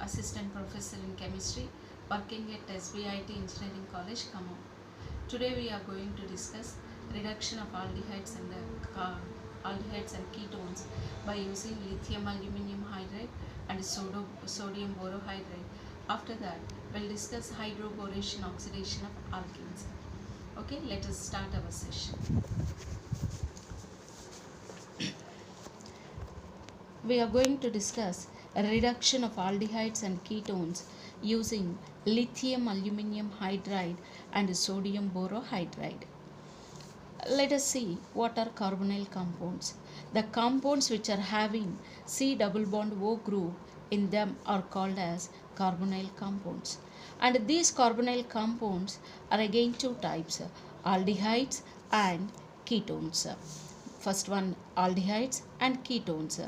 Assistant Professor in Chemistry, working at SBIT Engineering College, Khammam. Today we are going to discuss reduction of aldehydes and ketones by using lithium aluminium hydride and sodium borohydride. After that, we'll discuss hydroboration oxidation of alkenes. Okay, let us start our session. We are going to discuss a reduction of aldehydes and ketones using lithium aluminium hydride and sodium borohydride. Let us see what are carbonyl compounds. The compounds which are having C double bond O group in them are called as carbonyl compounds. And these carbonyl compounds are again two types, aldehydes and ketones. First one, aldehydes and ketones.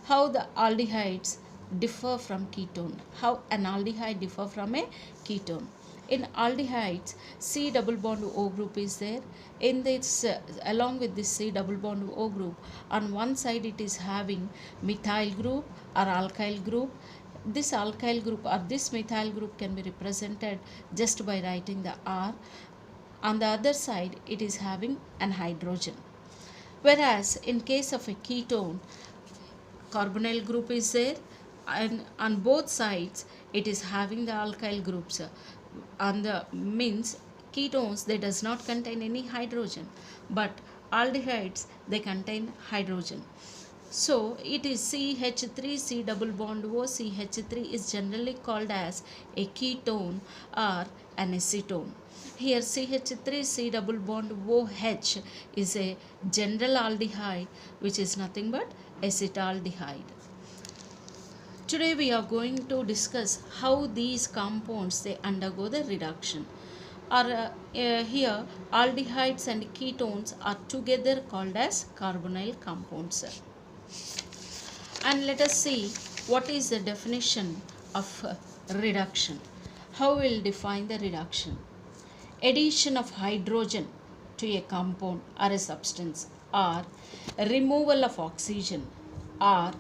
How the aldehydes differ from ketone? How an aldehyde differ from a ketone? In aldehydes, C double bond O group is there. In this, along with this C double bond O group, on one side it is having methyl group or alkyl group. This alkyl group or this methyl group can be represented just by writing the R. On the other side, it is having an hydrogen. Whereas in case of a ketone, carbonyl group is there, and on both sides it is having the alkyl groups. On the means ketones, they does not contain any hydrogen, but aldehydes, they contain hydrogen. So it is CH3 C double bond O. CH3 is generally called as a ketone or an acetone. Here CH3 C double bond OH is a general aldehyde, which is nothing but acetaldehyde. Today we are going to discuss how these compounds they undergo the reduction. Here aldehydes and ketones are together called as carbonyl compounds. And let us see what is the definition of reduction. How we will define the reduction? Addition of hydrogen to a compound or a substance, or removal of oxygen, or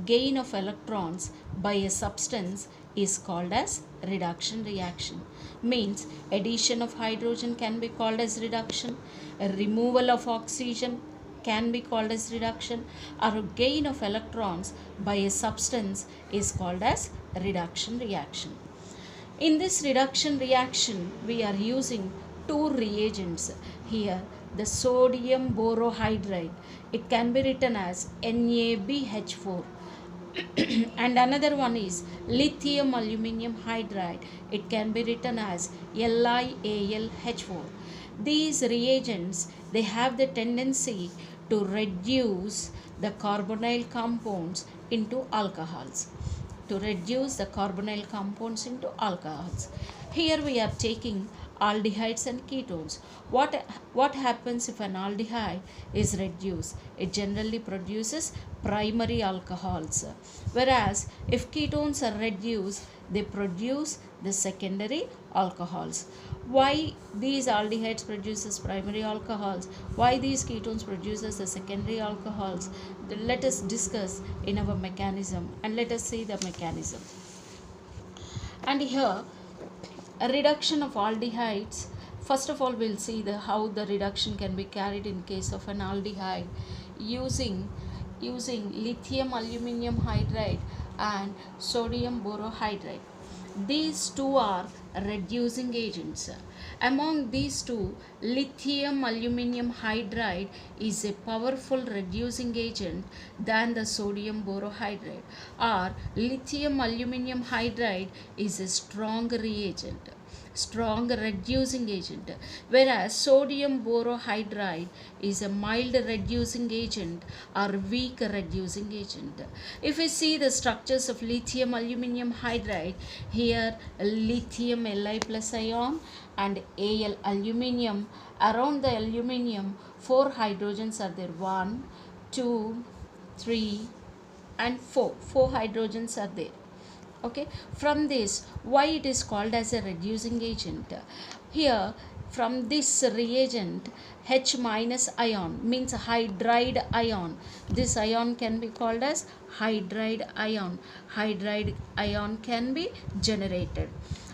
gain of electrons by a substance is called as reduction reaction. Means addition of hydrogen can be called as reduction, a removal of oxygen can be called as reduction, or gain of electrons by a substance is called as reduction reaction. In this reduction reaction, we are using two reagents. Here, the sodium borohydride, it can be written as NaBH4. And another one is lithium aluminium hydride, it can be written as LiAlH4. These reagents, they have the tendency to reduce the carbonyl compounds into alcohols. Here we are taking aldehydes and ketones. What happens if an aldehyde is reduced? It generally produces primary alcohols. Whereas if ketones are reduced, they produce the secondary alcohols. Why these aldehydes produces primary alcohols? Why these ketones produces the secondary alcohols? Let us discuss in our mechanism, and let us see the mechanism. And here, a reduction of aldehydes. First of all, we'll see how the reduction can be carried in case of an aldehyde using lithium aluminium hydride and sodium borohydride. These two are reducing agents. Among these two, lithium aluminium hydride is a powerful reducing agent than the sodium borohydride, or lithium aluminium hydride is a strong reagent, strong reducing agent, whereas sodium borohydride is a mild reducing agent or weak reducing agent. If we see the structures of lithium aluminium hydride, here lithium Li plus ion and Al aluminium. Around the aluminium, 4 hydrogens are there. 1, 2, 3 and 4. 4 hydrogens are there. Okay, from this, why it is called as a reducing agent? Here from this reagent H minus ion means hydride ion. This ion can be called as hydride ion. Hydride ion can be generated.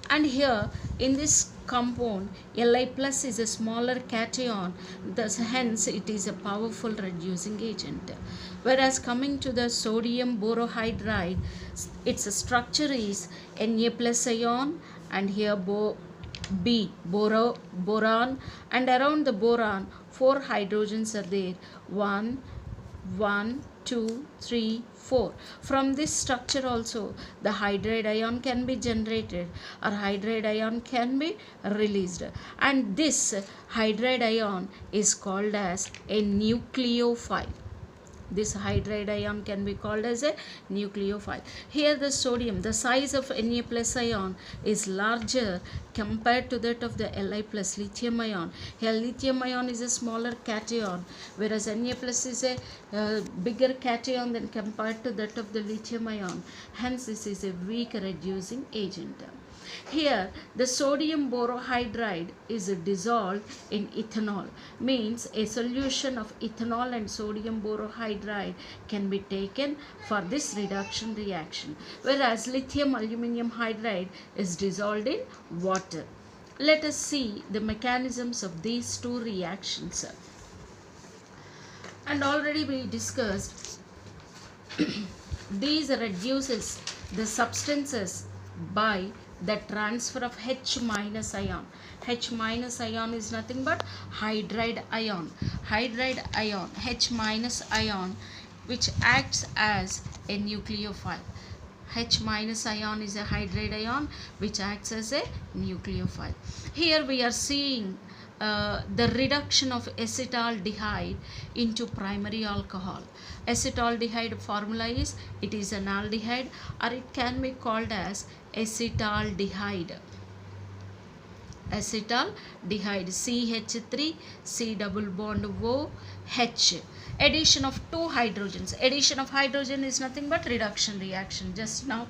And here in this compound Li plus is a smaller cation, thus hence it is a powerful reducing agent. Whereas coming to the sodium borohydride, its structure is Na plus ion, and here boron, and around the boron 4 hydrogens are there. 1, 2, 3, 4. From this structure also the hydride ion can be generated or hydride ion can be released, and this hydride ion is called as a nucleophile. This hydride ion can be called as a nucleophile. Here the sodium, the size of Na plus ion is larger compared to that of the Li plus lithium ion. Here lithium ion is a smaller cation, whereas Na plus is a bigger cation than compared to that of the lithium ion. Hence this is a weak reducing agent. Here the sodium borohydride is dissolved in ethanol, means a solution of ethanol and sodium borohydride can be taken for this reduction reaction, whereas lithium aluminum hydride is dissolved in water. Let us see the mechanisms of these two reactions. And already we discussed these reduces the substances by the transfer of H minus ion. H minus ion is nothing but hydride ion. Hydride ion, H minus ion, which acts as a nucleophile. H minus ion is a hydride ion which acts as a nucleophile. Here we are seeing the reduction of acetaldehyde into primary alcohol. Acetaldehyde formula is, it is an aldehyde, or it can be called as acetaldehyde. Acetaldehyde, CH3, C double bond O, H. Addition of two hydrogens. Addition of hydrogen is nothing but reduction reaction. Just now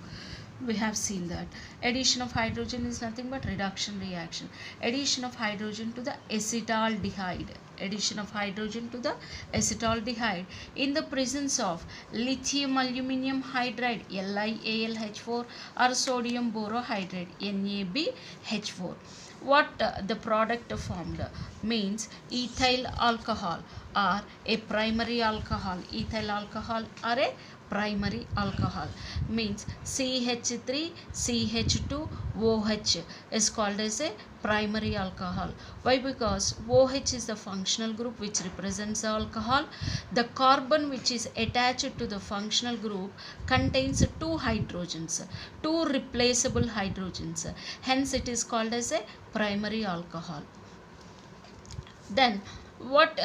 we have seen that. Addition of hydrogen is nothing but reduction reaction. Addition of hydrogen to the acetaldehyde. Addition of hydrogen to the acetaldehyde in the presence of lithium aluminum hydride, LiAlH4, or sodium borohydride, NaBH4. What the product formed means ethyl alcohol or a primary alcohol. Ethyl alcohol or a primary alcohol means CH3 CH2 OH is called as a primary alcohol. Why? Because OH is the functional group which represents the alcohol. The carbon which is attached to the functional group contains two hydrogens, two replaceable hydrogens. Hence it is called as a primary alcohol. Then what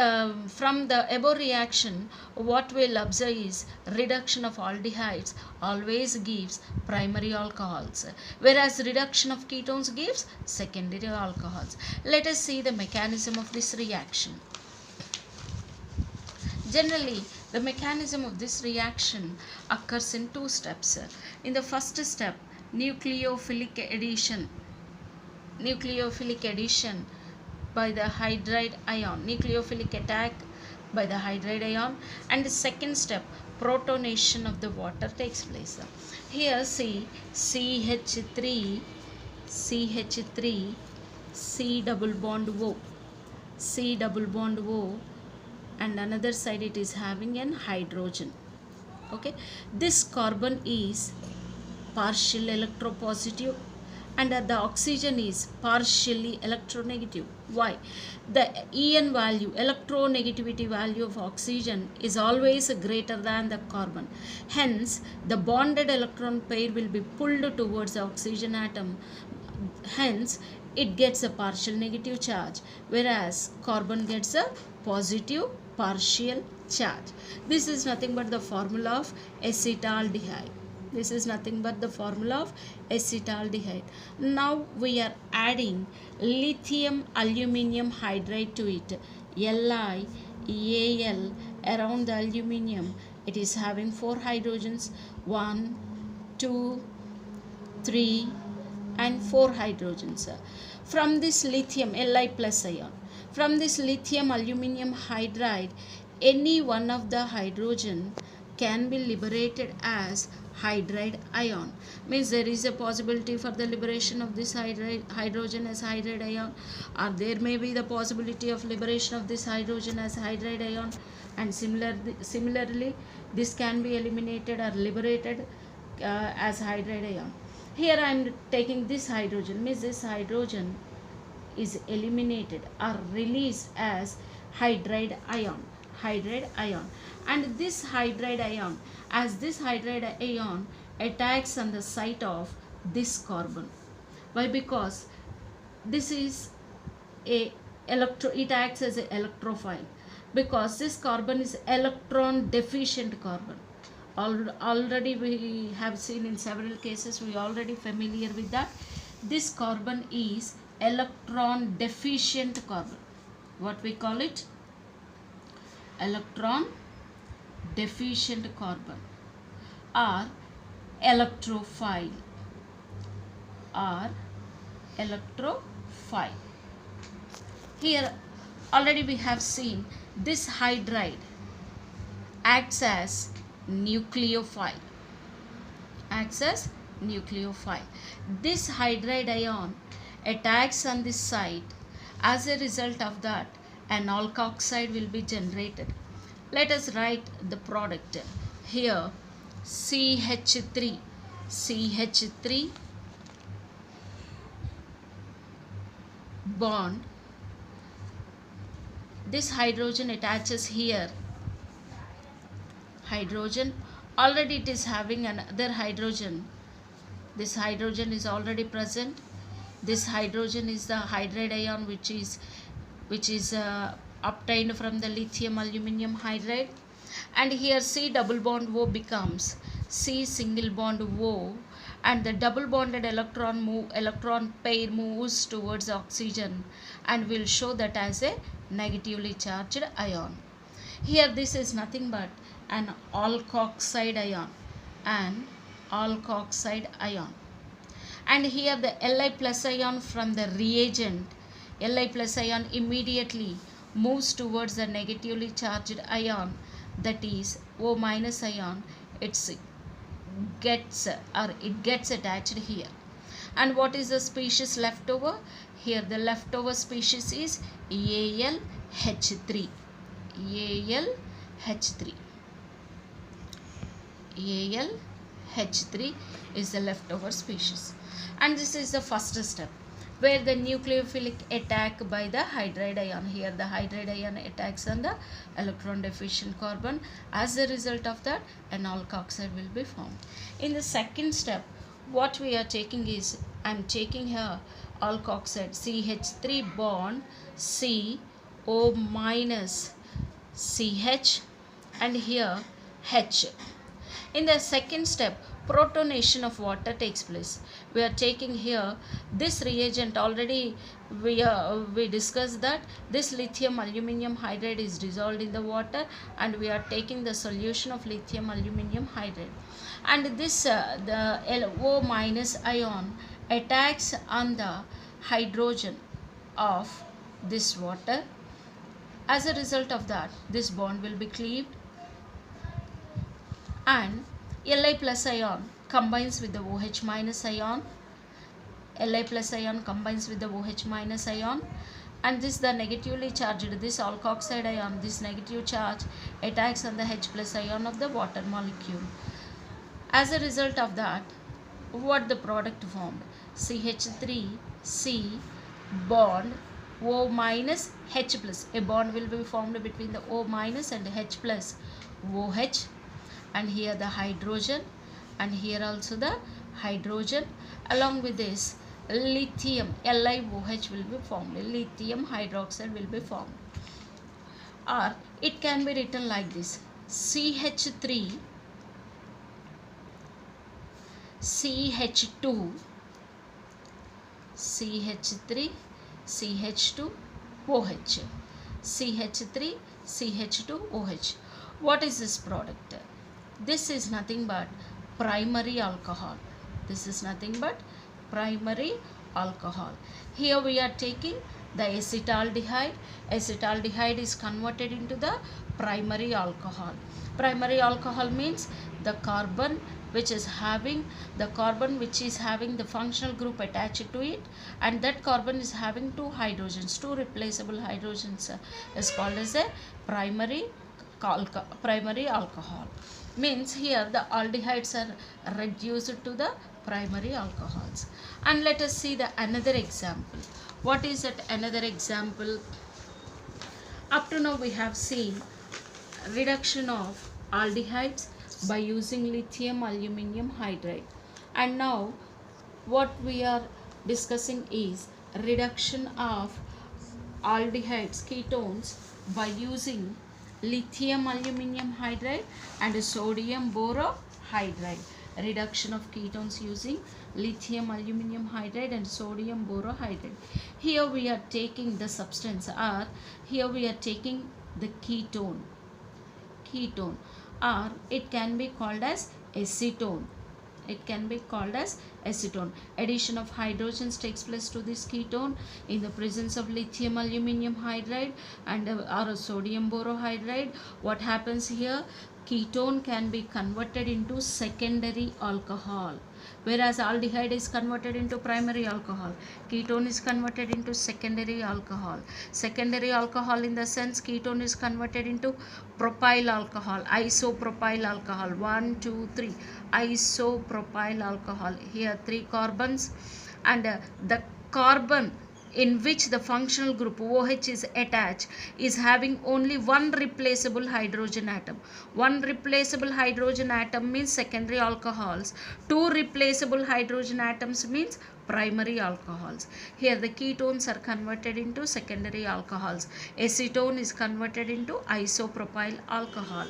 from the above reaction, what we'll observe is reduction of aldehydes always gives primary alcohols, whereas reduction of ketones gives secondary alcohols. Let us see the mechanism of this reaction. Generally, the mechanism of this reaction occurs in two steps. In the first step, nucleophilic addition by the hydride ion, nucleophilic attack by the hydride ion, and the second step, protonation of the water takes place. Here see CH3 C double bond O, and another side it is having an hydrogen. Okay, this carbon is partial electropositive and the oxygen is partially electronegative. Why? The En value, electronegativity value of oxygen is always greater than the carbon. Hence, the bonded electron pair will be pulled towards the oxygen atom. Hence, it gets a partial negative charge, whereas carbon gets a positive partial charge. This is nothing but the formula of acetaldehyde. This is nothing but the formula of acetaldehyde. Now we are adding lithium aluminum hydride to it. LiAl around the aluminum, it is having 4 hydrogens. 1, 2, 3, and 4 hydrogens. From this lithium, Li plus ion, from this lithium aluminum hydride, any one of the hydrogen can be liberated as hydride ion. Means there is a possibility for the liberation of this hydrogen as hydride ion, or there may be the possibility of liberation of this hydrogen as hydride ion, and similarly this can be eliminated or liberated as hydride ion. Here I am taking this hydrogen, means this hydrogen is eliminated or released as hydride ion, and this hydride ion, as this hydride ion attacks on the site of this carbon. Why? Because this is it acts as an electrophile, because this carbon is electron deficient carbon. Already we have seen in several cases, we are already familiar with that. This carbon is electron deficient carbon. What we call it? Electron deficient carbon, or electrophile, Here already we have seen this hydride acts as nucleophile. This hydride ion attacks on this site. As a result of that, an alkoxide will be generated. Let us write the product. Here CH3 bond. This hydrogen attaches here. Hydrogen, already it is having another hydrogen. This hydrogen is already present. This hydrogen is the hydride ion which is obtained from the lithium aluminum hydride, and here C double bond O becomes C single bond O, and the double bonded electron pair moves towards oxygen and will show that as a negatively charged ion. Here this is nothing but an alkoxide ion, and here the Li plus ion from the reagent, Li plus ion immediately moves towards the negatively charged ion, that is O minus ion. It gets attached here. And what is the species left over? Here the leftover species is AlH3. AlH3 is the leftover species. And this is the first step, where the nucleophilic attack by the hydride ion. Here the hydride ion attacks on the electron deficient carbon. As a result of that, an alkoxide will be formed. In the second step, what we are taking is, I am taking here alkoxide, CH3 bond CO minus CH, and here H. In the second step, protonation of water takes place. We are taking here this reagent. Already we discussed that this lithium aluminum hydride is dissolved in the water, and we are taking the solution of lithium aluminum hydride, and this the O minus ion attacks on the hydrogen of this water. As a result of that, this bond will be cleaved, and Li plus ion combines with the OH minus ion. Li plus ion combines with the OH minus ion, and this the negatively charged, this alkoxide ion, this negative charge attacks on the H plus ion of the water molecule. As a result of that, what the product formed? CH3C bond O minus H plus. A bond will be formed between the O minus and H plus OH, and here the hydrogen, and here also the hydrogen. Along with this, lithium LiOH will be formed, lithium hydroxide will be formed. Or it can be written like this: CH3 CH2 CH2 OH, CH3 CH2 OH. What is this product? This is nothing but primary alcohol. This is nothing but primary alcohol. Here we are taking the acetaldehyde. Acetaldehyde is converted into the primary alcohol. Primary alcohol means the carbon which is having the functional group attached to it, and that carbon is having two hydrogens, two replaceable hydrogens, is called as a primary alcohol. Means here the aldehydes are reduced to the primary alcohols. And let us see the another example. What is that another example? Up to now we have seen reduction of aldehydes by using lithium aluminum hydride, and now what we are discussing is reduction of aldehydes, ketones, by using lithium aluminum hydride and sodium borohydride. Reduction of ketones using lithium aluminum hydride and sodium borohydride. Here we are taking the substance, or here we are taking the ketone, or it can be called as acetone. Addition of hydrogens takes place to this ketone in the presence of lithium aluminum hydride and or sodium borohydride. What happens here? Ketone can be converted into secondary alcohol, whereas aldehyde is converted into primary alcohol. Ketone is converted into secondary alcohol. Secondary alcohol in the sense ketone is converted into propyl alcohol, isopropyl alcohol. 1, 2, 3 isopropyl alcohol. Here 3 carbons, and the carbon in which the functional group OH is attached is having only one replaceable hydrogen atom. One replaceable hydrogen atom means secondary alcohols. 2 replaceable hydrogen atoms means primary alcohols. Here the ketones are converted into secondary alcohols. Acetone is converted into isopropyl alcohol.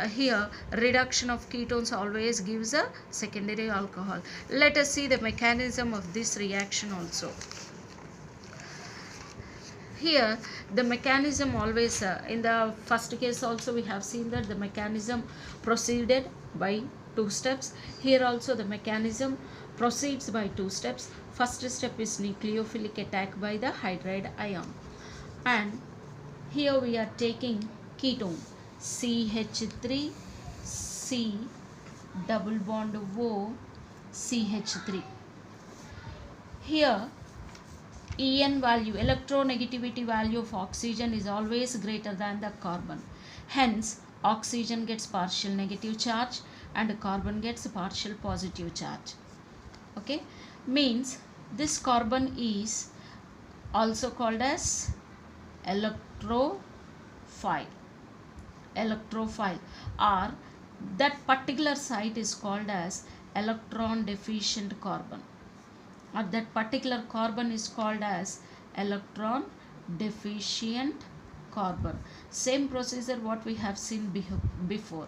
Here reduction of ketones always gives a secondary alcohol. Let us see the mechanism of this reaction also. Here the mechanism always, in the first case also we have seen that the mechanism proceeded by 2 steps. Here also the mechanism proceeds by 2 steps. First step is nucleophilic attack by the hydride ion, and here we are taking ketone CH3 C double bond O CH3. Here En value, electronegativity value of oxygen is always greater than the carbon. Hence, oxygen gets partial negative charge and carbon gets partial positive charge. Okay, means this carbon is also called as electrophile, or that particular site is called as electron deficient carbon, or that particular carbon is called as electron deficient carbon. Same procedure what we have seen before,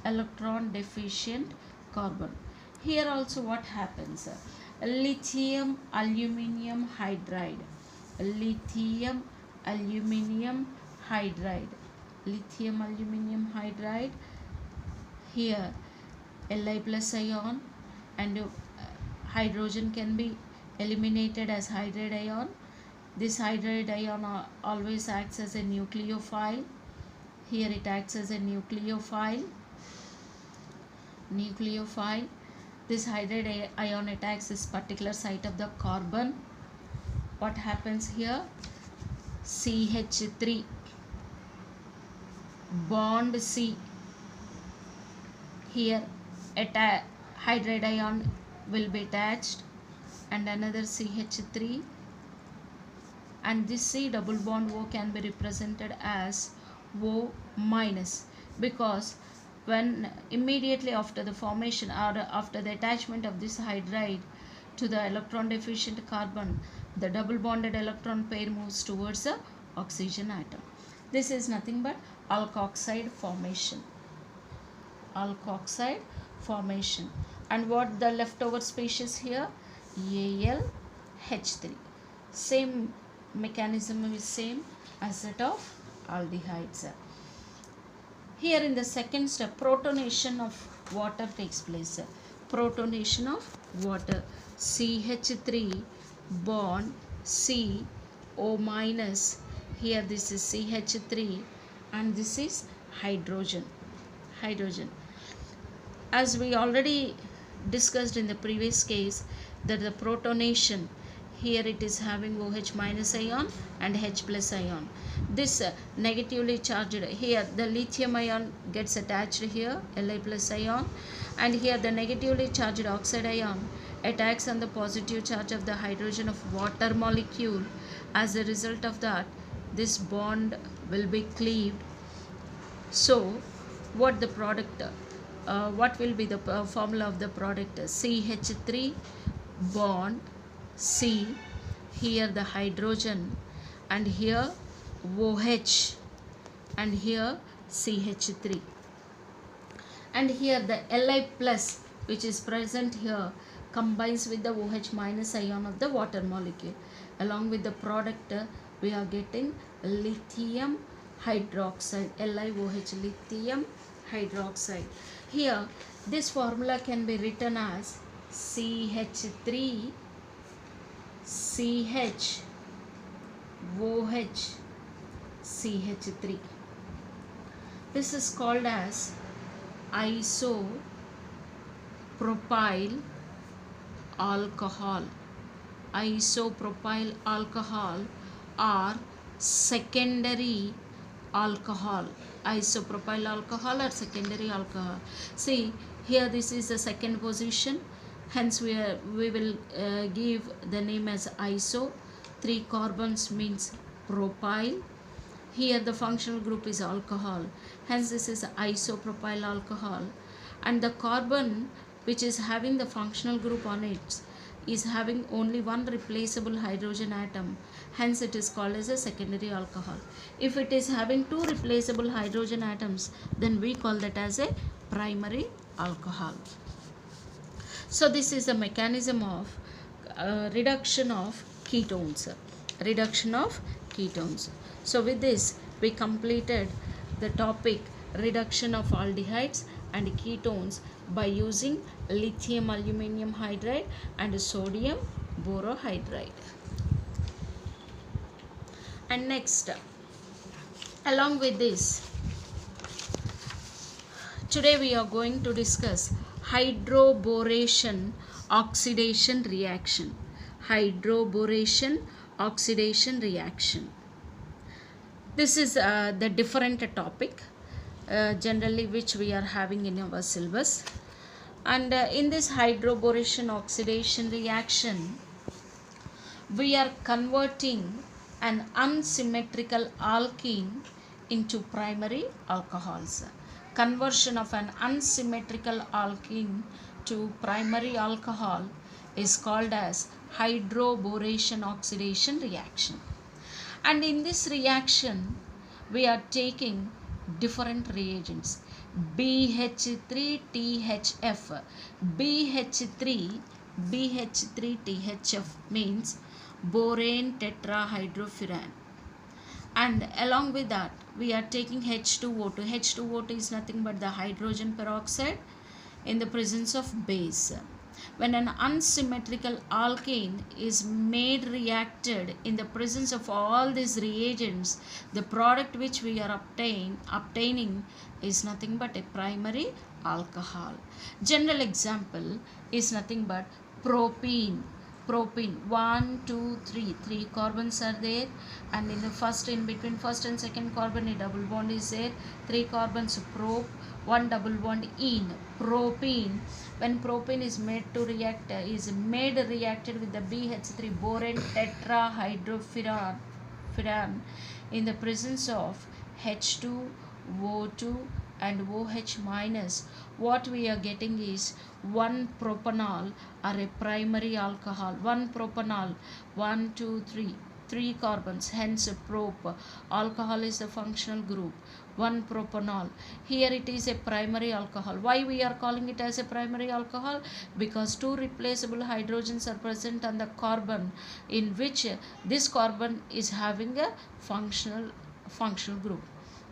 electron deficient carbon. Here also what happens? Lithium aluminum hydride, lithium aluminum hydride. Here Li plus ion, and hydrogen can be eliminated as hydride ion. This hydride ion always acts as a nucleophile. Here it acts as a nucleophile. This hydride ion attacks this particular site of the carbon. What happens here? CH3 bond C. Here hydride ion will be attached, and another CH3, and this C double bond O can be represented as O minus, because when immediately after the formation or after the attachment of this hydride to the electron deficient carbon, the double bonded electron pair moves towards the oxygen atom. This is nothing but alkoxide formation. And what the leftover species here? AlH3. Same mechanism is same as that of aldehydes. Here in the second step, protonation of water takes place. Protonation of water. CH3 bond CO minus. Here this is CH3 and this is hydrogen. As we already discussed in the previous case, that the protonation, here it is having OH minus ion and H plus ion. This negatively charged, here the lithium ion gets attached here, Li plus ion, and here the negatively charged oxide ion attacks on the positive charge of the hydrogen of water molecule. As a result of that, this bond will be cleaved. So what will be the formula of the product? CH3 bond C, here the hydrogen, and here OH, and here CH3, and here the Li plus which is present here combines with the OH minus ion of the water molecule. Along with the product, we are getting lithium hydroxide, LiOH, lithium hydroxide. Here this formula can be written as CH3 CH OH CH3. This is called as isopropyl alcohol. Isopropyl alcohol or secondary alcohol. Isopropyl alcohol or secondary alcohol. See here, this is the second position, hence we will give the name as iso. 3 carbons means propyl. Here the functional group is alcohol, hence this is isopropyl alcohol, and the carbon which is having the functional group on it is having only one replaceable hydrogen atom, hence it is called as a secondary alcohol. If it is having 2 replaceable hydrogen atoms, then we call that as a primary alcohol. So this is the mechanism of reduction of ketones. So with this we completed the topic reduction of aldehydes and ketones by using lithium aluminum hydride and sodium borohydride. And next, along with this, today we are going to discuss hydroboration oxidation reaction. This is the different topic generally which we are having in our syllabus, and in this hydroboration oxidation reaction we are converting an unsymmetrical alkene into primary alcohols. Conversion of an unsymmetrical alkene to primary alcohol is called as hydroboration oxidation reaction. And in this reaction we are taking different reagents. BH3THF. BH3THF means borane tetrahydrofuran, and along with that we are taking H2O2. H2O2 is nothing but the hydrogen peroxide in the presence of base. When an unsymmetrical alkane is made reacted in the presence of all these reagents, the product which we are obtaining is nothing but a primary alcohol. General example is nothing but propene. 1 2 3 carbons are there, and in between first and second carbon a double bond is there. 3 carbons prop, 1 double bond ene, propene. When propene is made reacted with the BH3 borane tetrahydrofuran in the presence of H2O2 and OH minus, what we are getting is 1 propanol or a primary alcohol. 1 propanol, 1 2 3 carbons, hence prop. Alcohol is the functional group. 1 propanol, here it is a primary alcohol. Why we are calling it as a primary alcohol? Because 2 replaceable hydrogens are present on the carbon, in which this carbon is having a functional group.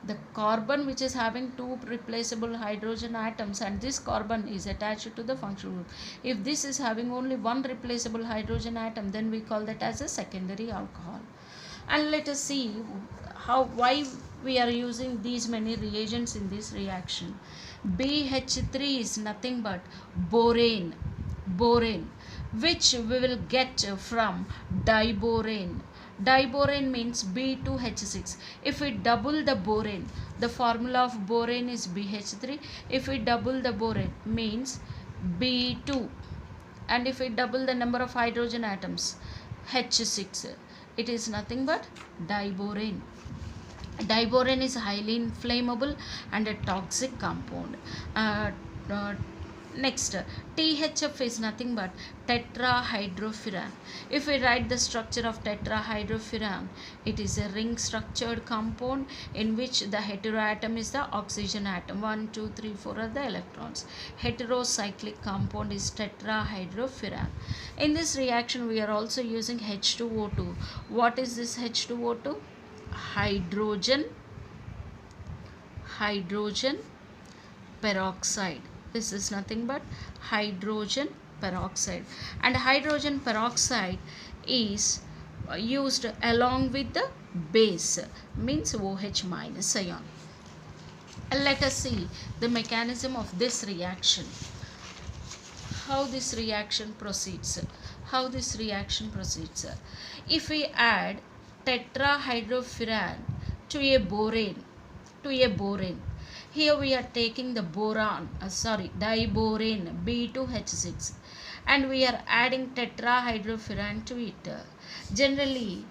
The carbon which is having two replaceable hydrogen atoms, and this carbon is attached to the functional group. If this is having only one replaceable hydrogen atom, then we call that as a secondary alcohol. And let us see why we are using these many reagents in this reaction. BH3 is nothing but borane, which we will get from diborane. Diborane means B2H6. If we double the borane, the formula of borane is BH3. If we double the borane, means B2. And if we double the number of hydrogen atoms, H6, it is nothing but diborane. Diborane is highly inflammable and a toxic compound. Next, THF is nothing but tetrahydrofuran. If we write the structure of tetrahydrofuran, it is a ring structured compound in which the heteroatom is the oxygen atom. 1, 2, 3, 4 are the electrons. Heterocyclic compound is tetrahydrofuran. In this reaction, we are also using H2O2. What is this H2O2? Hydrogen peroxide. This is nothing but hydrogen peroxide, and hydrogen peroxide is used along with the base, means OH minus ion. Let us see the mechanism of this reaction. How this reaction proceeds. If we add tetrahydrofuran to a borane, here we are taking the diborane B2H6, and we are adding tetrahydrofuran to it. Generally,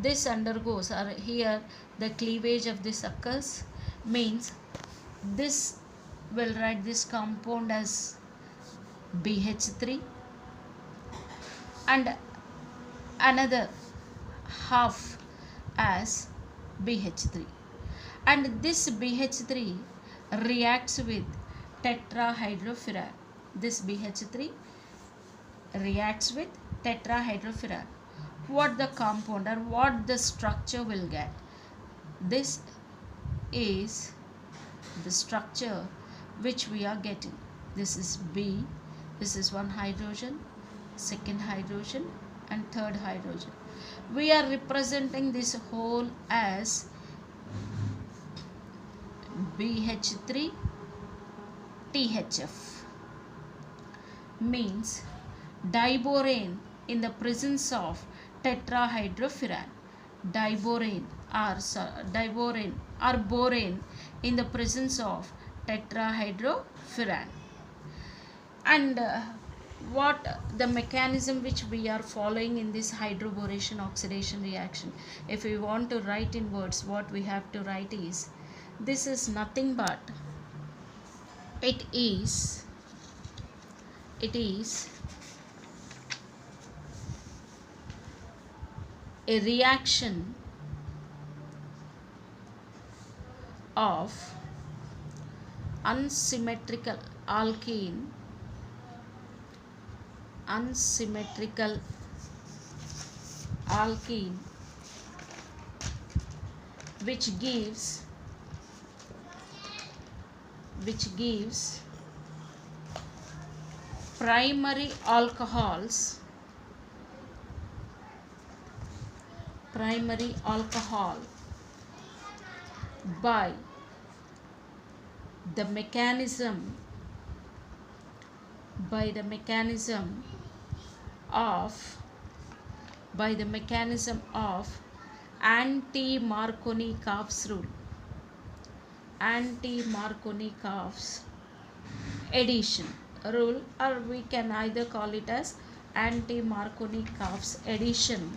this undergoes, or here the cleavage of this occurs, means this will write this compound as BH3 and another half as BH3, and this BH3 reacts with tetrahydrofuran. This BH3 reacts with tetrahydrofuran. What the compound or what the structure will get? This is the structure which we are getting. This is B, this is one hydrogen, second hydrogen, and third hydrogen. We are representing this whole as BH3 THF, means diborane in the presence of tetrahydrofuran. Diborane or borane in the presence of tetrahydrofuran. And what the mechanism which we are following in this hydroboration oxidation reaction, if we want to write in words, what we have to write is, this is nothing but it is a reaction of unsymmetrical alkene which gives primary alcohol by the mechanism of anti-Markovnikov's addition rule, or we can either call it as anti-Markovnikov's addition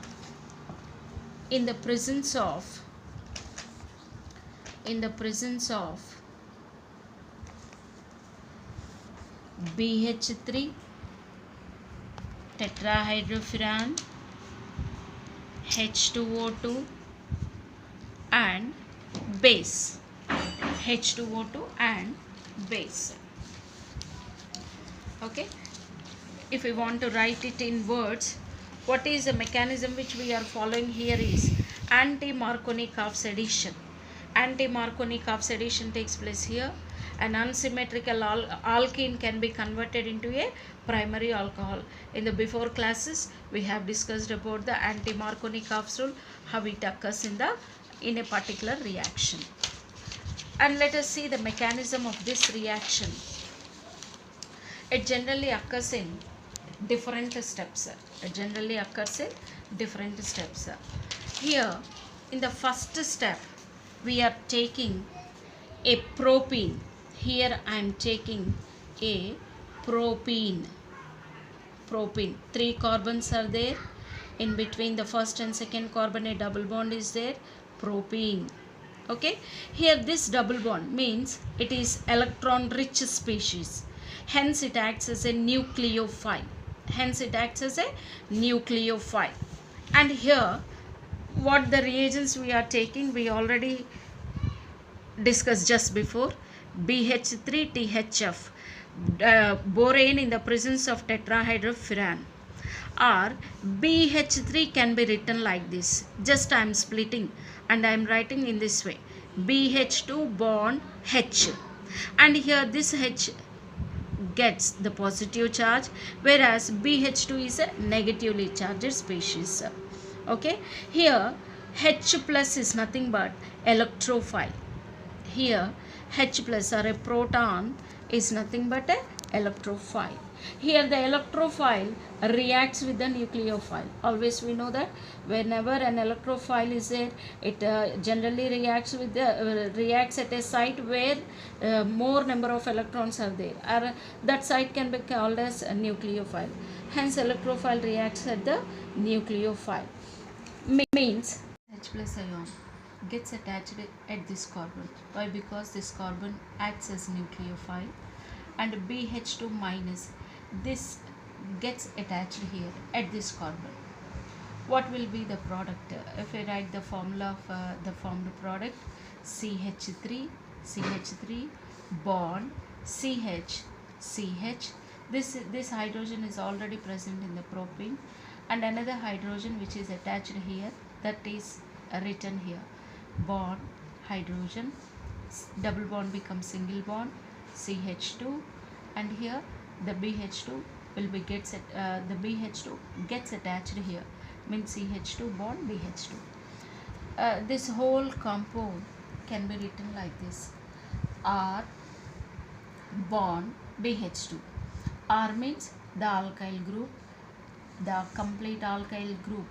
in the presence of BH3 tetrahydrofuran, H2O2 and base. Okay, if we want to write it in words, what is the mechanism which we are following here is anti-Markovnikov's addition. anti-Marconi oxidation takes place here. An unsymmetrical alkene can be converted into a primary alcohol. In the before classes, we have discussed about the anti-Marconi-Krebs rule, how it occurs in a particular reaction. And let us see the mechanism of this reaction. It generally occurs in different steps. Here, in the first step, we are taking a propene. Here I am taking a propene. 3 carbons are there. In between the first and second carbon, a double bond is there. Propene. Okay. Here this double bond means it is electron rich species. Hence it acts as a nucleophile. And here what the reagents we are taking, we already discussed just before. BH3 THF, borane in the presence of tetrahydrofuran, or BH3 can be written like this. Just I am splitting and I am writing in this way, BH2 bond H, and here this H gets the positive charge, whereas BH2 is a negatively charged species. Okay, here H plus is nothing but electrophile. Here H plus or a proton is nothing but a electrophile. Here the electrophile reacts with the nucleophile. Always we know that whenever an electrophile is there, it generally reacts with the reacts at a site where more number of electrons are there, or that site can be called as a nucleophile. Hence electrophile reacts at the nucleophile. Means H plus ion gets attached at this carbon. Why? Because this carbon acts as nucleophile, and BH2 minus, this gets attached here at this carbon. What will be the product? If I write the formula of the formed product, CH3 bond CH. This hydrogen is already present in the propane, and another hydrogen which is attached here, that is written here, bond hydrogen, double bond becomes single bond, CH2, and here the BH2 will be the BH2 gets attached here, means CH2 bond BH2. This whole compound can be written like this, R bond BH2. R means the alkyl group, the complete alkyl group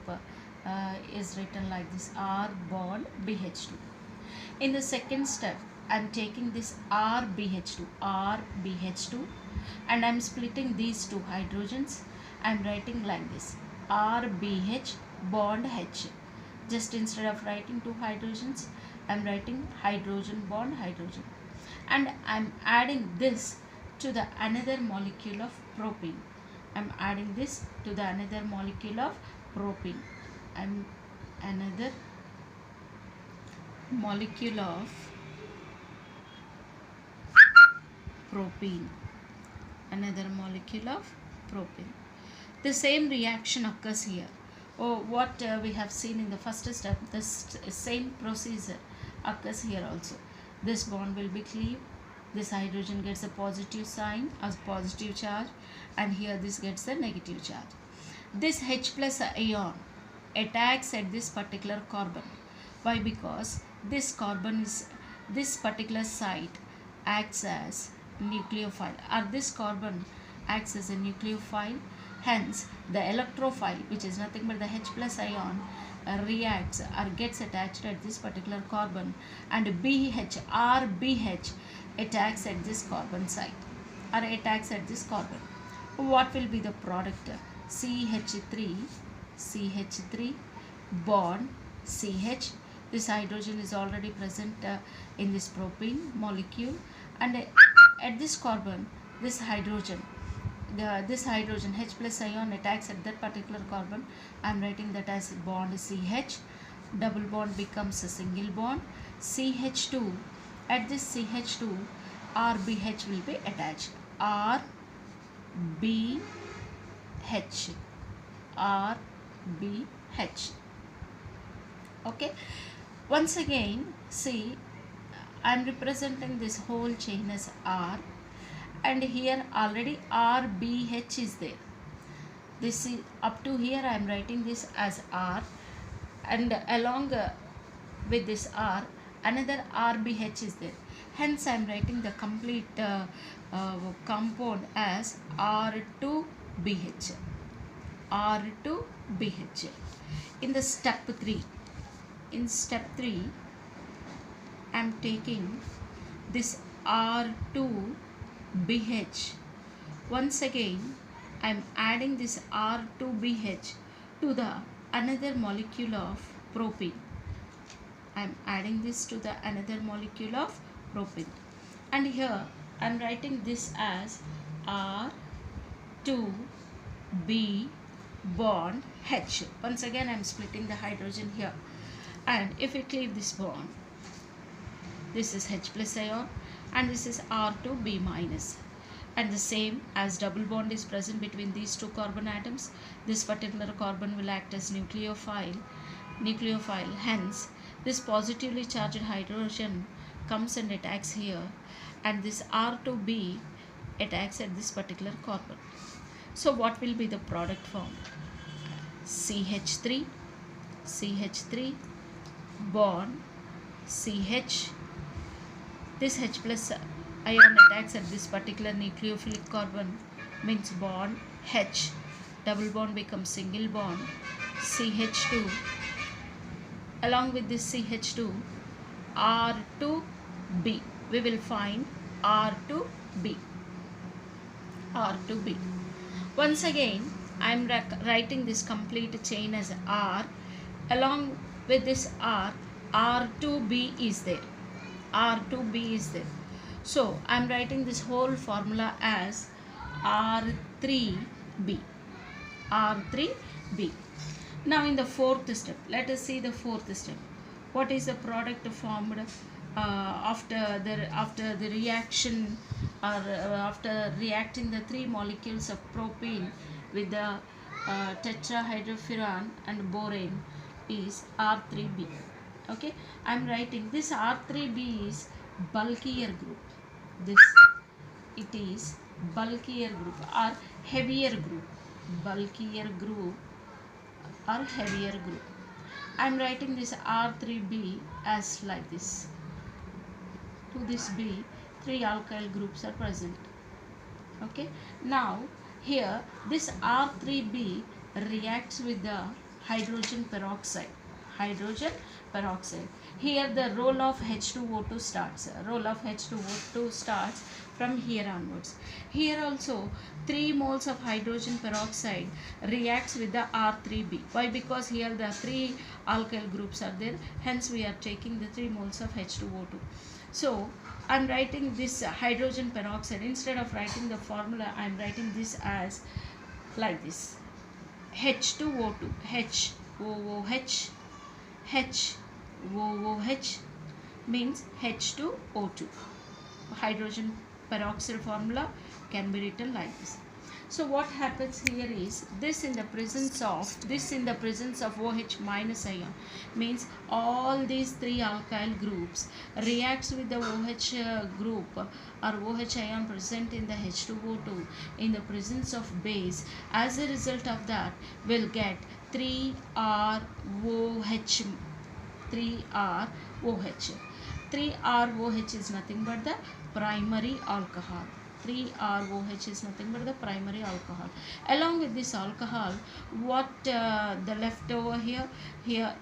is written like this, R bond BH2. In the second step, I am taking this RBH2, and I am splitting these two hydrogens. I am writing like this, RBH bond H. Just instead of writing two hydrogens, I am writing hydrogen bond hydrogen, and I am adding this to the another molecule of propene. I am adding this to the another molecule of propene. Another molecule of propene. The same reaction occurs here. What we have seen in the first step, this same procedure occurs here also. This bond will be cleaved, this hydrogen gets a positive sign as positive charge, and here this gets the negative charge. This H plus ion attacks at this particular carbon. Why? Because this particular site acts as nucleophile, or this carbon acts as a nucleophile. Hence the electrophile, which is nothing but the H plus ion, reacts or gets attached at this particular carbon, and RBH attacks at this carbon site, or attacks at this carbon. What will be the product? CH3 bond CH. This hydrogen is already present in this propene molecule, and at this carbon, this hydrogen H plus ion attacks at that particular carbon. I am writing that as bond CH. Double bond becomes a single bond, CH2. At this CH2, RBH will be attached, RBH. Okay, once again see I am representing this whole chain as R, and here already RBH is there. This is up to here I am writing this as R, and along with this R another RBH is there. Hence I am writing the complete compound as R2BH. R2BH. In the step 3, I am taking this R2BH. Once again I am adding this R2BH to the another molecule of propene. I am adding this to the another molecule of propene, and here I am writing this as R2B bond H. Once again I am splitting the hydrogen here, and if we cleave this bond, this is H plus ion and this is R2B minus, and the same as double bond is present between these two carbon atoms, this particular carbon will act as nucleophile. Hence this positively charged hydrogen comes and attacks here, and this R2B attacks at this particular carbon. So what will be the product form? CH3 bond CH. This H plus ion attacks at this particular nucleophilic carbon, means bond H, double bond becomes single bond CH2. Along with this CH2, R2B, we will find R2B. Once again I am writing this complete chain as R. Along with this R, R2B is there. So I am writing this whole formula as R3B. Now in the fourth step, let us see the fourth step. What is the product formed after the reaction, or after reacting the three molecules of propene with the tetrahydrofuran and borane, is R3B. Okay, I am writing this R3B is bulkier group. It is bulkier group or heavier group. I am writing this R3B as like this. To this B, 3 alkyl groups are present. Okay, now here this R3B reacts with the hydrogen peroxide. Here the role of H2O2 starts. From here onwards. Here also 3 moles of hydrogen peroxide reacts with the R3B. Why? Because here the 3 alkyl groups are there. Hence we are taking the 3 moles of H2O2. So I am writing this hydrogen peroxide. Instead of writing the formula, I am writing this as like this. H2O2, HOOH means H2O2. Hydrogen peroxide formula can be written like this. So what happens here is this in the presence of OH minus ion, means all these 3 alkyl groups reacts with the OH group or OH ion present in the H2O2 in the presence of base. As a result of that, we'll get 3ROH. 3ROH is nothing but the primary alcohol. 3ROH is nothing but the primary alcohol. Along with this alcohol, what the left over here the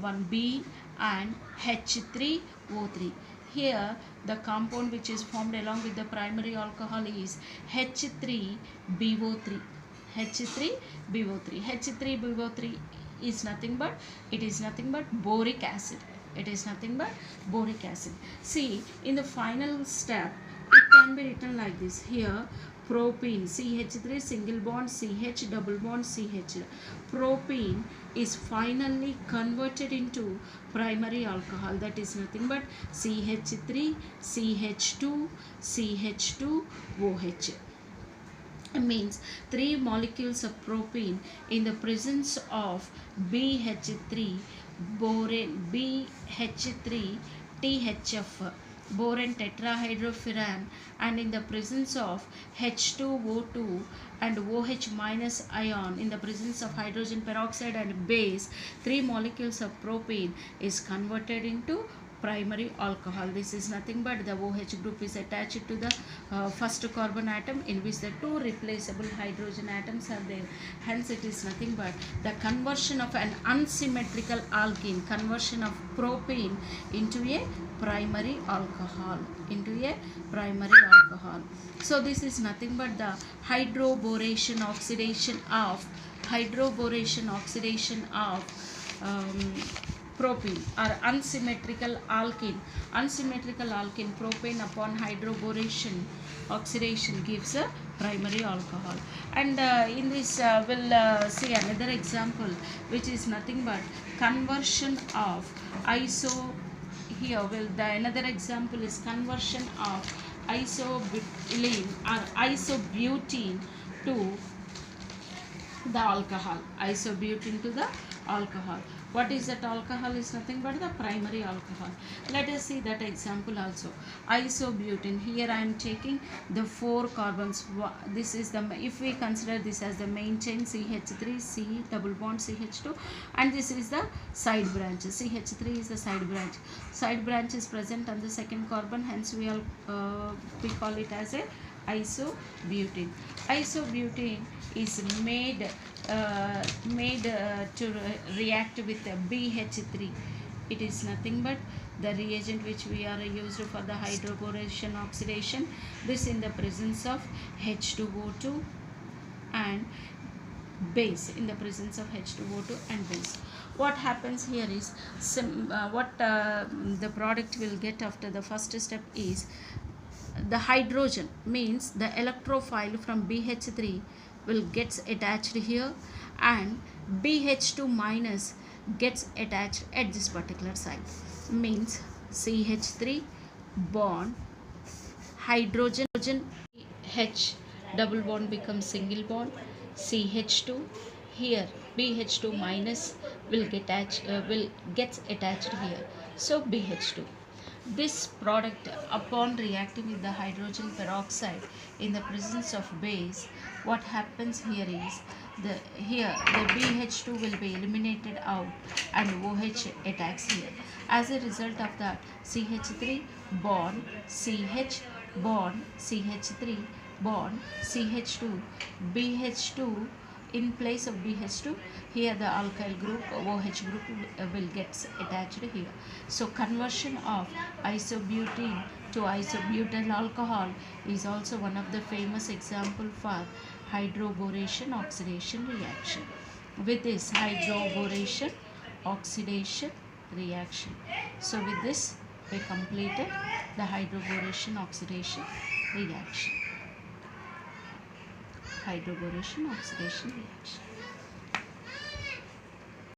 1B and H3O3. Here the compound which is formed along with the primary alcohol is H3BO3. H3BO3 is nothing but boric acid. See, in the final step, it can be written like this. Here, propene, CH3 single bond CH double bond CH. Propene is finally converted into primary alcohol. That is nothing but CH3, CH2, CH2OH. Means 3 molecules of propene in the presence of BH3 borane, BH3 THF. boron tetrahydrofuran, and in the presence of H2O2 and OH minus ion, in the presence of hydrogen peroxide and base, 3 molecules of propane is converted into primary alcohol. This is nothing but the OH group is attached to the first carbon atom, in which the 2 replaceable hydrogen atoms are there. Hence it is nothing but the conversion of an unsymmetrical alkene, conversion of propane into a primary alcohol, So this is nothing but the hydroboration oxidation of propene or unsymmetrical alkene propane upon hydroboration oxidation gives a primary alcohol. And in this we'll see another example, which is nothing but conversion of another example is conversion of isobutylene or isobutene to the alcohol. What is that alcohol? Is nothing but the primary alcohol. Let us see that example also. Isobutene. Here I am taking the 4 carbons. This is the, if we consider this as the main chain, CH3, C double bond CH2, and this is the side branch. CH3 is the side branch. Side branch is present on the second carbon. Hence we call it as a isobutene. Isobutene is made to react with BH3. It is nothing but the reagent which we are used for the hydroboration oxidation. This in the presence of H2O2 and base, in the presence of H2O2 and base. What happens here is the product will get after the first step is the hydrogen, means the electrophile from BH3 will gets attached here, and BH2 minus gets attached at this particular side, means CH3 bond hydrogen H double bond becomes single bond, CH2, here BH2 minus will gets attached here, so BH2. This product, upon reacting with the hydrogen peroxide in the presence of base, what happens here is the BH2 will be eliminated out and OH attacks here. As a result of that, CH3 bond CH bond CH3 bond CH2 BH2, in place of BH2, here the alkyl group OH group will get attached here. So conversion of isobutene to isobutyl alcohol is also one of the famous example for hydroboration oxidation reaction. With this hydroboration oxidation reaction. So with this we completed the hydroboration oxidation reaction.